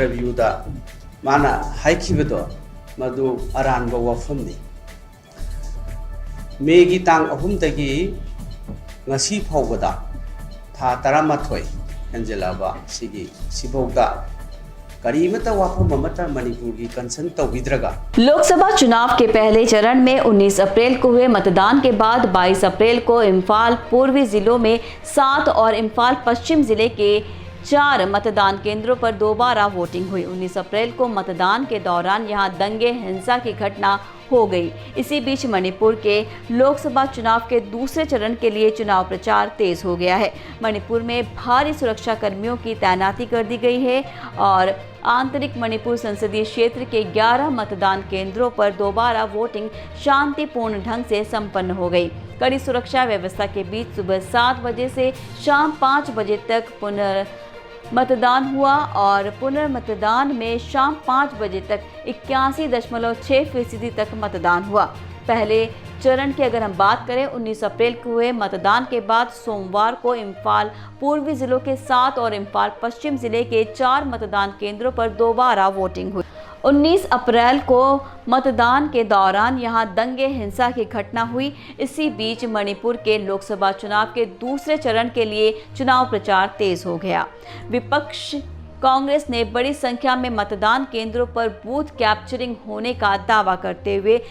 Interview दा माना हाइखिबदो मधु अरानबो वफमनी Maggi तांग अहुमदगी ngasi phawbada tha 13 henjelaba sigi sibogda करीमता वाफम ममता मणिपुर की कंसर्न तौहिद्रगा। लोकसभा चुनाव के पहले चरण में 19 अप्रैल को हुए मतदान के बाद 22 अप्रैल को इम्फाल पूर्वी जिलों में 7 और इम्फाल पश्चिम जिले के 4 मतदान केंद्रों पर दोबारा वोटिंग हुई। 19 अप्रैल को मतदान के दौरान यहां दंगे हिंसा की घटना हो गई। इसी बीच मणिपुर के लोकसभा चुनाव के दूसरे चरण के लिए चुनाव प्रचार तेज हो गया है। मणिपुर में भारी सुरक्षा कर्मियों की तैनाती कर दी गई है और आंतरिक मणिपुर संसदीय क्षेत्र के 11 मतदान केंद्रों पर दोबारा वोटिंग शांतिपूर्ण ढंग से संपन्न हो गई। कड़ी सुरक्षा व्यवस्था के बीच सुबह 7 बजे से शाम 5 बजे तक पुनर्मतदान हुआ और पुनर्मतदान में शाम 5 बजे तक 81.6% तक मतदान हुआ। पहले चरण की अगर हम बात करें 19 अप्रैल को हुए मतदान के बाद सोमवार को इम्फाल पूर्वी जिलों के 7 और इम्फाल पश्चिम जिले के 4 मतदान केंद्रों पर दोबारा वोटिंग हुई। 19 अप्रैल को मतदान के दौरान यहां दंगे हिंसा की घटना हुई। इसी बीच मणिपुर के लोकसभा चुनाव के दूसरे चरण के लिए चुनाव प्रचार तेज हो गया। विपक्ष कांग्रेस ने बड़ी संख्या में मतदान केंद्रों पर बूथ कैप्चरिंग होने का दावा करते हुए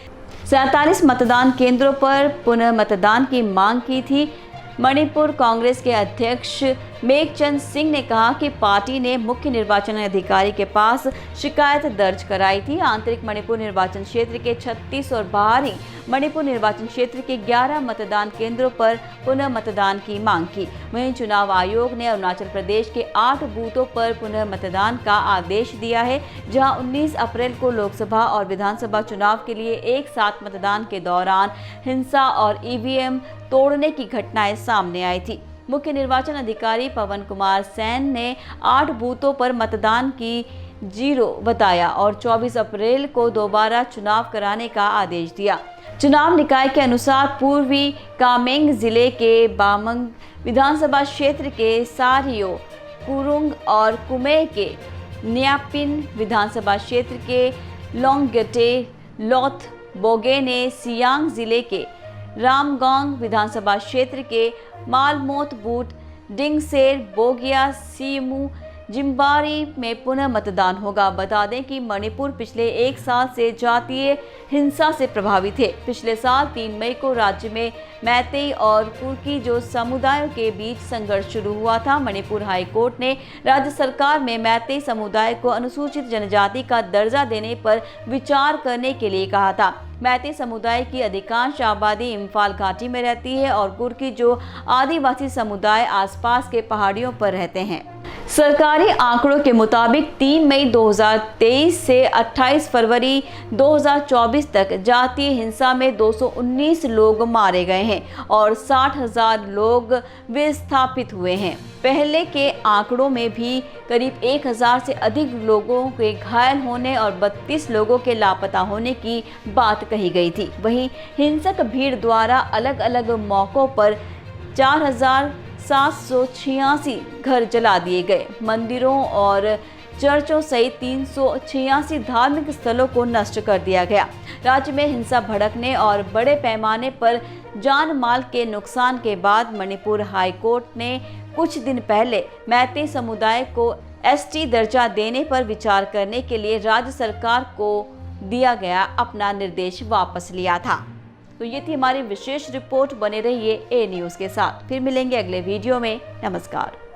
47 मतदान केंद्रों पर पुनर्मतदान की मांग की थी। मणिपुर कांग्रेस के अध्यक्ष मेघचंद सिंह ने कहा कि पार्टी ने मुख्य निर्वाचन अधिकारी के पास शिकायत दर्ज कराई थी। आंतरिक मणिपुर निर्वाचन क्षेत्र के 36 और बाहरी मणिपुर निर्वाचन क्षेत्र के 11 मतदान केंद्रों पर पुनर्मतदान की मांग की। वहीं चुनाव आयोग ने अरुणाचल प्रदेश के 8 बूथों पर पुनर्मतदान का आदेश दिया है, जहां 19 अप्रैल को लोकसभा और विधानसभा चुनाव के लिए एक साथ मतदान के दौरान हिंसा और ईवीएम तोड़ने की घटनाएं सामने आई थी। मुख्य निर्वाचन अधिकारी पवन कुमार सैन ने 8 बूथों पर मतदान की 0 बताया और 24 अप्रैल को दोबारा चुनाव कराने का आदेश दिया। चुनाव निकाय के अनुसार पूर्वी कामेंग जिले के बामंग विधानसभा क्षेत्र के सारियो, कुरुंग और कुमे के न्यापिन विधानसभा क्षेत्र के लोंगगटे, लॉथ बोगे ने सियांग जिले के रामगोंग विधानसभा क्षेत्र के मालमोत बूथ, डिंगसेर, बोगिया, सीमू, जिम्बारी में पुनः मतदान होगा। बता दें कि मणिपुर पिछले 1 साल से जातीय हिंसा से प्रभावित है। पिछले साल 3 मई को राज्य में मैतेई और कुर्की जो समुदायों के बीच संघर्ष शुरू हुआ था। मणिपुर हाई कोर्ट ने राज्य सरकार में मैतेई समुदाय को अनुसूचित जनजाति का दर्जा देने पर विचार करने के लिए कहा था। मैतेई समुदाय की अधिकांश आबादी इम्फाल घाटी में रहती है और कुर्की जो आदिवासी समुदाय आसपास के पहाड़ियों पर रहते हैं। सरकारी आंकड़ों के मुताबिक 3 मई 2023 से 28 फरवरी 2024 तक जातीय हिंसा में 219 लोग मारे गए हैं और 60,000 लोग विस्थापित हुए हैं। पहले के आंकड़ों में भी करीब 1000 से अधिक लोगों के घायल होने और 32 लोगों के लापता होने की बात कही गई थी। वहीं हिंसक भीड़ द्वारा अलग अलग मौकों पर 4786 घर जला दिए गए। मंदिरों और चर्चों सहित 386 धार्मिक स्थलों को नष्ट कर दिया गया। राज्य में हिंसा भड़कने और बड़े पैमाने पर जान माल के नुकसान के बाद मणिपुर हाई कोर्ट ने कुछ दिन पहले मैतेई समुदाय को एसटी दर्जा देने पर विचार करने के लिए राज्य सरकार को दिया गया अपना निर्देश वापस लिया था। तो ये थी हमारी विशेष रिपोर्ट। बने रहिए ए न्यूज़ के साथ। फिर मिलेंगे अगले वीडियो में। नमस्कार।